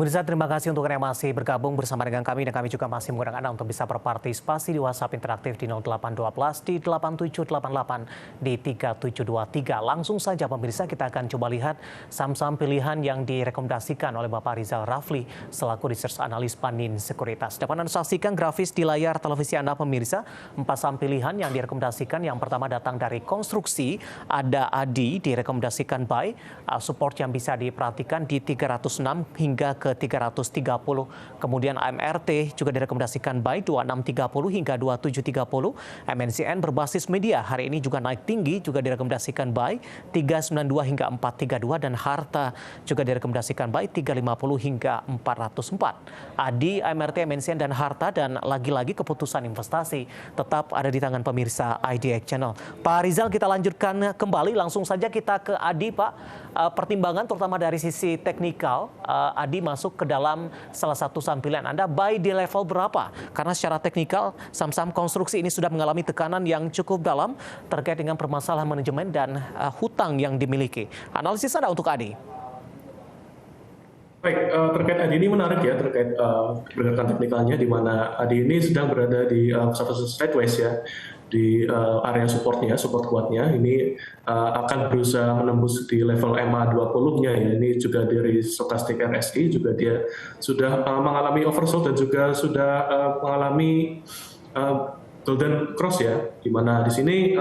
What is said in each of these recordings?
Pemirsa, terima kasih untuk Anda yang masih bergabung bersama dengan kami dan kami juga masih mengundang Anda untuk bisa berpartisipasi di WhatsApp interaktif di 0812 di 8788 di 3723. Langsung saja pemirsa, kita akan coba lihat saham-saham pilihan yang direkomendasikan oleh Bapak Rizal Rafli selaku Research Analis Panin Sekuritas. Dapat Anda saksikan grafis di layar televisi Anda pemirsa, 4 saham pilihan yang direkomendasikan. Yang pertama datang dari konstruksi, ada ADI direkomendasikan buy, support yang bisa diperhatikan di 306 hingga ke 330. Kemudian AMRT juga direkomendasikan buy 2630 hingga 2730. MNCN berbasis media hari ini juga naik tinggi, juga direkomendasikan buy 392 hingga 432, dan Harta juga direkomendasikan buy 350 hingga 404. ADI, AMRT, MNCN dan Harta, dan lagi-lagi keputusan investasi tetap ada di tangan pemirsa IDX Channel. Pak Rizal, kita lanjutkan kembali, langsung saja kita ke ADI, Pak. Pertimbangan terutama dari sisi teknikal, ADI masuk ke dalam salah satu saham pilihan Anda, buy di level berapa? Karena secara teknikal saham-saham konstruksi ini sudah mengalami tekanan yang cukup dalam terkait dengan permasalahan manajemen dan hutang yang dimiliki. Analisis Anda untuk ADI? Baik, terkait ADI ini menarik ya, terkait pergerakan teknikalnya, di mana ADI ini sedang berada di satu sideways ya, di area supportnya, support kuatnya. Ini akan berusaha menembus di level EMA 20-nya ya. Ini juga dari Stochastic RSI juga dia sudah mengalami oversold dan juga sudah mengalami golden cross ya, di mana di sini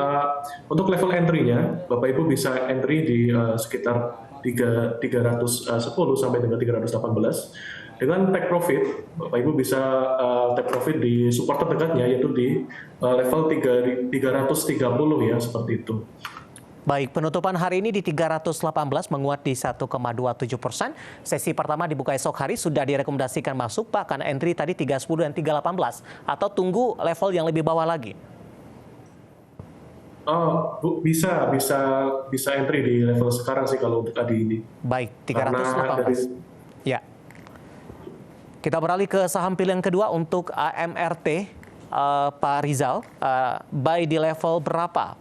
untuk level entry-nya Bapak Ibu bisa entry di sekitar 310 sampai dengan 318. Dengan take profit, Bapak Ibu bisa take profit di support terdekatnya, yaitu di level 330 ya, seperti itu. Baik, penutupan hari ini di 318 menguat di 1,27%. Sesi pertama dibuka esok hari sudah direkomendasikan masuk, Pak, karena entry tadi 310 dan 318. Atau tunggu level yang lebih bawah lagi? Bisa entry di level sekarang sih kalau untuk tadi ini. Baik, 318. Ya. Kita beralih ke saham pilihan kedua untuk AMRT, Pak Rizal. Buy di level berapa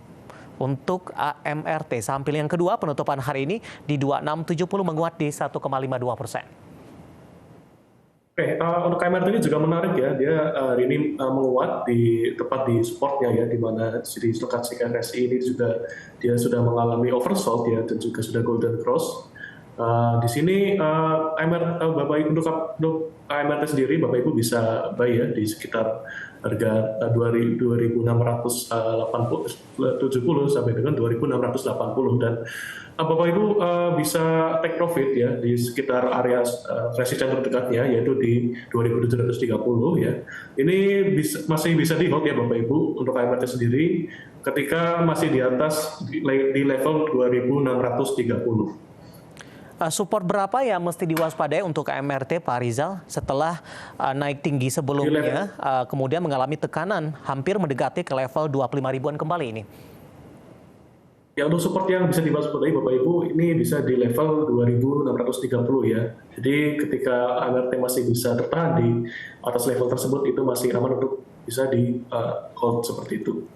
untuk AMRT? Saham pilihan kedua penutupan hari ini di 2670 menguat di 1,52%. Oke, untuk AMRT ini juga menarik ya. Dia hari ini menguat tepat di supportnya ya, di mana di Stochastic RSI ini juga dia sudah mengalami oversold ya, dan juga sudah golden cross. Di sini Bapak Ibu untuk AMRT sendiri, Bapak Ibu bisa buy ya di sekitar harga 2.670 sampai dengan 2.680, dan Bapak Ibu bisa take profit ya di sekitar area resisten terdekatnya, yaitu di 2.730 ya. Ini masih bisa di hold ya Bapak Ibu untuk AMRT sendiri ketika masih di atas di level 2.630. Support berapa yang mesti diwaspadai untuk AMRT, Pak Rizal, setelah naik tinggi sebelumnya, kemudian mengalami tekanan hampir mendekati ke level 25 ribuan kembali ini? Ya, untuk support yang bisa diwaspadai Bapak Ibu ini bisa di level 2.630 ya. Jadi ketika AMRT masih bisa tertahan di atas level tersebut, itu masih aman untuk bisa di hold seperti itu.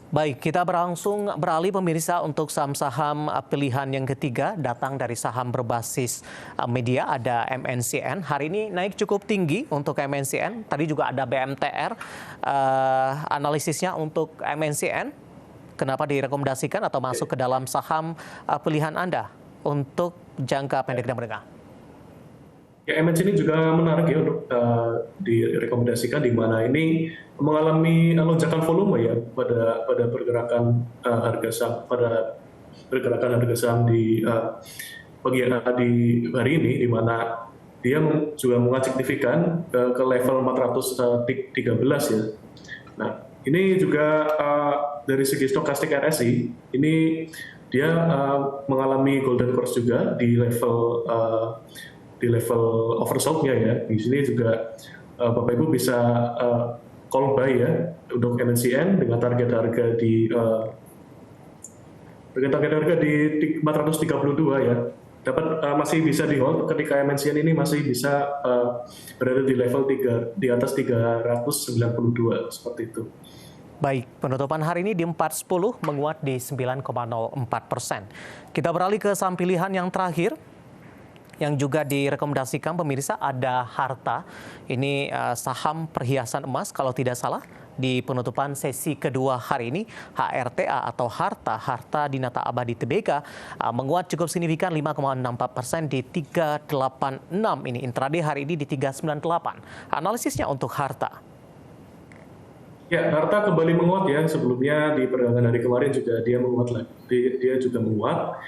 Baik, kita langsung beralih pemirsa untuk saham-saham pilihan yang ketiga, datang dari saham berbasis media, ada MNCN. Hari ini naik cukup tinggi untuk MNCN, tadi juga ada BMTR. Analisisnya untuk MNCN, kenapa direkomendasikan atau masuk ke dalam saham pilihan Anda untuk jangka pendek dan menengah? Ya, MNC ini juga menarik ya untuk direkomendasikan, di mana ini mengalami lonjakan volume ya pada pergerakan harga saham, di pagi hari ini, di mana dia juga menguat signifikan ke level 413 ya. Nah, ini juga dari segi Stochastic RSI ini dia mengalami golden cross juga di level oversold-nya ya. Di sini juga Bapak Ibu bisa call buy ya untuk MNCN dengan target harga di 432 ya. Masih bisa di hold ketika MNCN ini masih bisa berada di level di atas 392 seperti itu. Baik, penutupan hari ini di 410 menguat di 9,04%. Kita beralih ke saham pilihan yang terakhir. Yang juga direkomendasikan pemirsa ada Harta, ini saham perhiasan emas kalau tidak salah. Di penutupan sesi kedua hari ini, HRTA atau Harta Dinata Abadi Tbk menguat cukup signifikan 5,64% di 386 ini. Intraday hari ini di 398. Analisisnya untuk Harta. Ya, Harta kembali menguat ya. Sebelumnya di perdagangan hari kemarin juga dia menguat lagi. Dia juga menguat.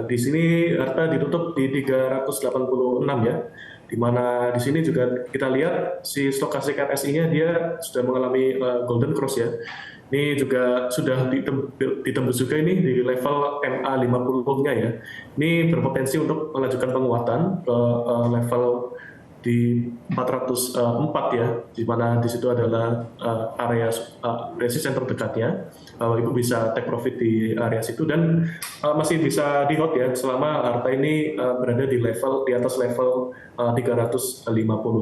Di sini Harta ditutup di 386 ya. Di mana di sini juga kita lihat si stokastik RSI-nya dia sudah mengalami golden cross ya. Ini juga sudah ditembus juga ini di level MA50-nya ya. Ini berpotensi untuk melanjutkan penguatan ke level di 404 ya, di mana di situ adalah area resisten terdekatnya. Ibu bisa take profit di area situ dan masih bisa di hold ya selama Harta ini berada di atas level 350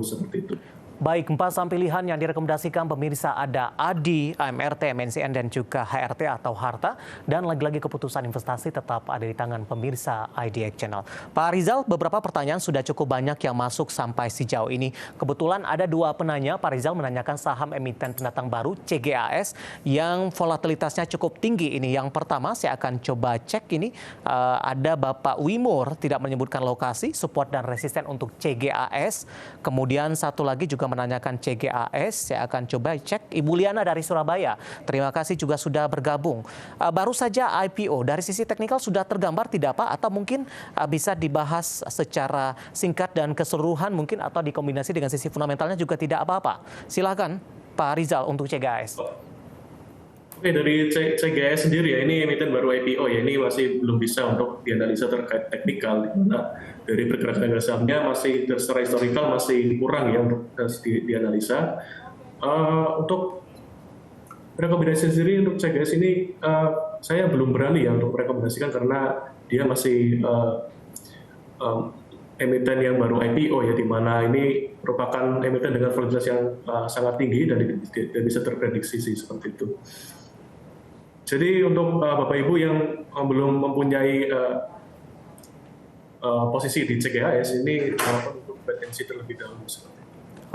seperti itu. Baik, 4 saham pilihan yang direkomendasikan pemirsa ada ADI, AMRT, MNCN, dan juga HRT atau Harta. Dan lagi-lagi keputusan investasi tetap ada di tangan pemirsa IDX Channel. Pak Rizal, beberapa pertanyaan sudah cukup banyak yang masuk sampai sejauh ini. Kebetulan ada 2 penanya, Pak Rizal menanyakan saham emiten pendatang baru CGAS yang volatilitasnya cukup tinggi ini. Yang pertama saya akan coba cek ini, ada Bapak Wimur tidak menyebutkan lokasi, support dan resisten untuk CGAS. Kemudian satu lagi juga menanyakan CGAS, saya akan coba cek. Ibu Liana dari Surabaya, terima kasih juga sudah bergabung. Baru saja IPO, dari sisi teknikal sudah tergambar tidak Pak? Atau mungkin bisa dibahas secara singkat dan keseluruhan mungkin, atau dikombinasi dengan sisi fundamentalnya juga tidak apa-apa. Silakan Pak Rizal untuk CGAS. Oke, dari CGS sendiri ya, ini emiten baru IPO ya, ini masih belum bisa untuk dianalisa terkait teknikal. Nah, dari pergerakan harga sahamnya masih secara historikal masih kurang ya untuk dianalisa. Untuk rekomendasi sendiri untuk CGS ini saya belum berani ya untuk merekomendasikan karena dia masih emiten yang baru IPO ya, di mana ini merupakan emiten dengan volatilitas yang sangat tinggi dan bisa terprediksi sih seperti itu. Jadi untuk Bapak Ibu yang belum mempunyai posisi di CGAS ini untuk wait and see terlebih dahulu.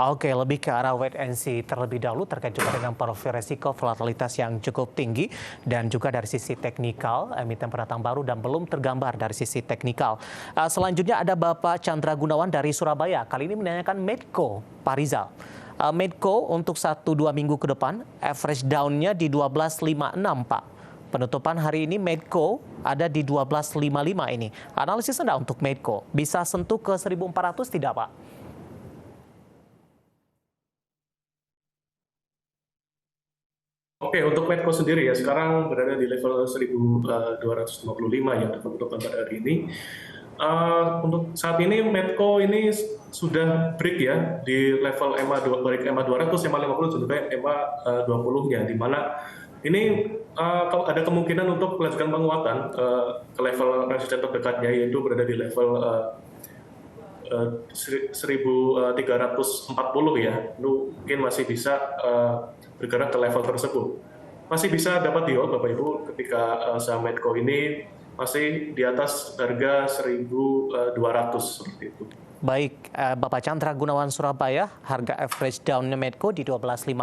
Oke, lebih ke arah wait and see terlebih dahulu terkait juga dengan profil resiko volatilitas yang cukup tinggi dan juga dari sisi teknikal emiten pendatang baru dan belum tergambar dari sisi teknikal. Selanjutnya ada Bapak Chandra Gunawan dari Surabaya. Kali ini menanyakan Medco, Pak Rizal. Medco untuk 1-2 minggu ke depan, average down-nya di 12.56 Pak. Penutupan hari ini Medco ada di 12.55 ini. Analisis Anda untuk Medco, bisa sentuh ke 1.400 tidak Pak? Oke, untuk Medco sendiri ya, sekarang berada di level 1.255 ya penutupan pada hari ini. Untuk saat ini Medco ini sudah break ya di level MA200, MA50 juga MA20-nya, di mana ini ada kemungkinan untuk melanjutkan penguatan ke level resisten terdekatnya, yaitu berada di level 1.340 ya. Itu mungkin masih bisa bergerak ke level tersebut. Masih bisa dapat di hold Bapak Ibu ketika saham Medco ini masih di atas harga 1.200 seperti itu. Baik, Bapak Chandra Gunawan Surabaya, harga average down-nya Medco di 12.56,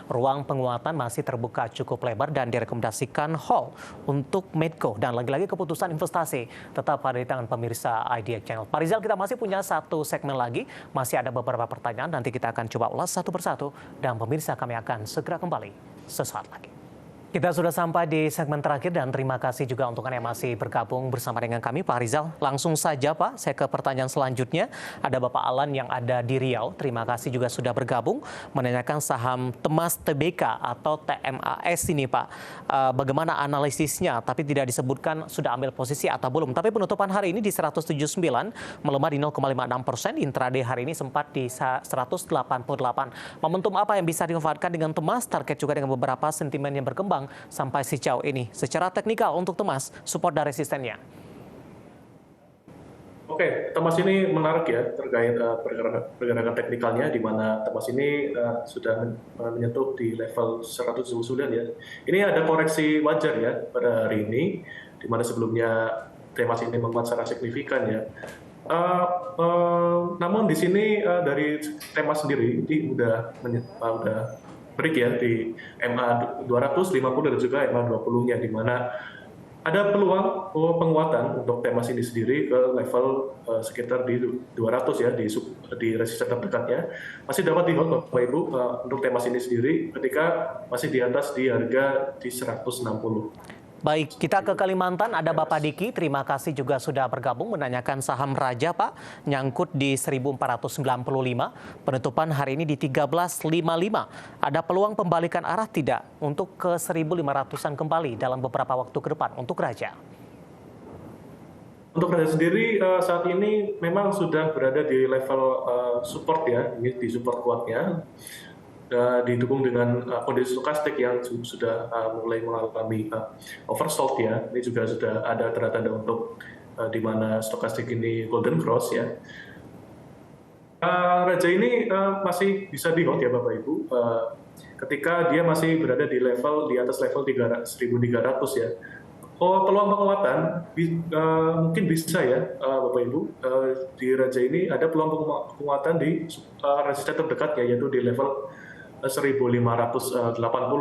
ruang penguatan masih terbuka cukup lebar dan direkomendasikan hold untuk Medco. Dan lagi-lagi keputusan investasi tetap ada di tangan pemirsa IDX Channel. Pak Rizal, kita masih punya satu segmen lagi, masih ada beberapa pertanyaan, nanti kita akan coba ulas satu persatu, dan pemirsa kami akan segera kembali sesaat lagi. Kita sudah sampai di segmen terakhir dan terima kasih juga untuk Anda yang masih bergabung bersama dengan kami, Pak Rizal. Langsung saja Pak, saya ke pertanyaan selanjutnya. Ada Bapak Alan yang ada di Riau, terima kasih juga sudah bergabung, menanyakan saham Temas Tbk atau TMAS ini Pak. Bagaimana analisisnya, tapi tidak disebutkan sudah ambil posisi atau belum. Tapi penutupan hari ini di 179, melemah di 0,56%, intraday hari ini sempat di 188. Momentum apa yang bisa dimanfaatkan dengan Temas, target juga dengan beberapa sentimen yang berkembang sampai sejauh ini. Secara teknikal untuk Temas, support dan resistennya. Oke, Temas ini menarik ya terkait pergerakan teknikalnya, di mana Temas ini sudah menyentuh di level 179 ya. Ini ada koreksi wajar ya pada hari ini, di mana sebelumnya Temas ini menguat secara signifikan ya. Namun di sini dari tema sendiri ini udah break ya di MA 250 dan juga MA 20-nya, di mana ada peluang penguatan untuk tema ini sendiri ke level sekitar di 200 ya, di resisten terdekatnya masih dapat di hold Bapak Ibu untuk tema ini sendiri ketika masih di atas di harga di 160. Baik, kita ke Kalimantan, ada Bapak Diki, terima kasih juga sudah bergabung menanyakan saham Raja Pak, nyangkut di 1495, penutupan hari ini di 1355. Ada peluang pembalikan arah tidak untuk ke 1500-an kembali dalam beberapa waktu ke depan untuk Raja? Untuk Raja sendiri saat ini memang sudah berada di level support ya, ini di support kuatnya. Didukung dengan kondisi stokastik yang sudah mulai mengalami oversold ya. Ini juga sudah ada tanda-tanda untuk di mana stokastik ini golden cross ya. Raja ini masih bisa di hold ya Bapak Ibu, ketika dia masih berada di atas level 1300 ya. Peluang penguatan mungkin bisa ya Bapak Ibu, di Raja ini ada peluang penguatan di resisten terdekatnya, yaitu di level 1580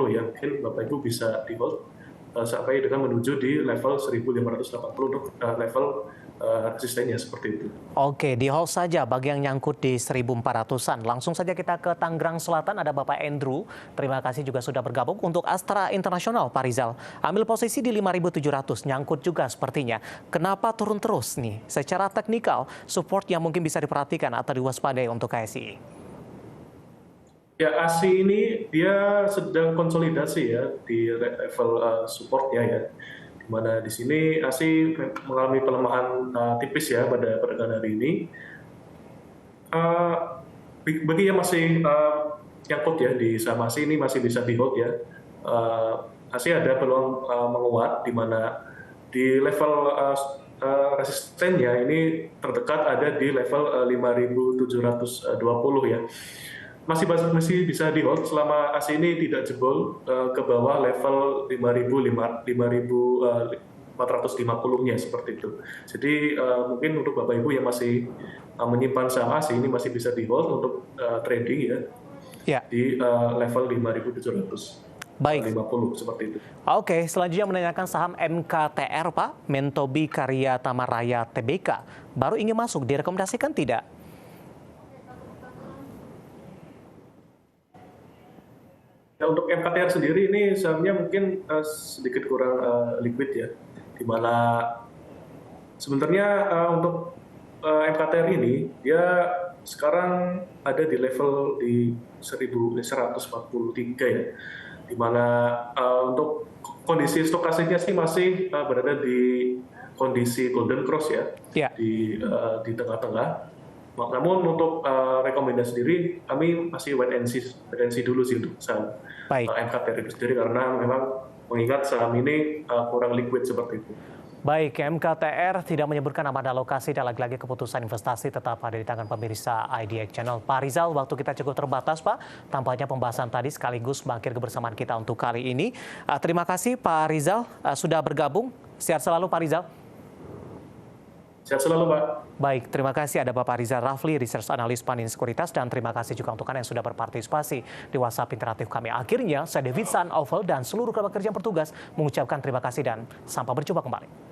ya. Mungkin Bapak Ibu bisa di hold sampai dengan menuju di level 1580 untuk level resistennya seperti itu. Oke, di hold saja bagi yang nyangkut di 1400-an. Langsung saja kita ke Tangerang Selatan, ada Bapak Andrew. Terima kasih juga sudah bergabung. Untuk Astra International, Pak Rizal, ambil posisi di 5.700, nyangkut juga sepertinya. Kenapa turun terus nih? Secara teknikal, support yang mungkin bisa diperhatikan atau diwaspadai untuk KSI? Ya, ASI ini dia sedang konsolidasi ya di level supportnya ya, di mana di sini ASI mengalami pelemahan tipis ya pada perdagangan hari ini. Bagi yang masih nyangkut ya di saham ASI ini masih bisa di hold ya. ASI ada peluang menguat, di mana di level resistennya ini terdekat ada di level 5.720 ya. Masih bisa di hold selama ASI ini tidak jebol ke bawah level 5.450-nya seperti itu. Jadi mungkin untuk Bapak Ibu yang masih menyimpan saham ASI ini masih bisa di hold untuk trading ya, di level 5.700. Baik. 50 seperti itu. Oke, selanjutnya menanyakan saham MKTR Pak, Mentobi Karya Tamaraya Tbk. Baru ingin masuk, direkomendasikan tidak? Ya, untuk MKTR sendiri ini sahamnya mungkin sedikit kurang liquid ya, di mana sebenarnya untuk MKTR ini dia sekarang ada di level di 1143 ya, di mana untuk kondisi stokastiknya sih masih berada di kondisi golden cross ya, di tengah-tengah. Namun untuk rekomendasi sendiri kami masih wait and see dulu sih untuk saham MKTR itu sendiri, karena memang mengingat saham ini kurang liquid seperti itu. Baik, MKTR tidak menyebutkan nama dan lokasi, dan lagi-lagi keputusan investasi tetap ada di tangan pemirsa IDX Channel. Pak Rizal, waktu kita cukup terbatas Pak. Tampaknya pembahasan tadi sekaligus mengakhiri kebersamaan kita untuk kali ini. Terima kasih Pak Rizal sudah bergabung. Sehat selalu Pak Rizal. Sehat selalu, Pak. Baik, terima kasih ada Bapak Rizal Rafli, Research Analis Panin Sekuritas, dan terima kasih juga untuk Anda yang sudah berpartisipasi di WhatsApp interaktif kami. Akhirnya, saya David San Oval dan seluruh kerabat kerja yang bertugas mengucapkan terima kasih dan sampai berjumpa kembali.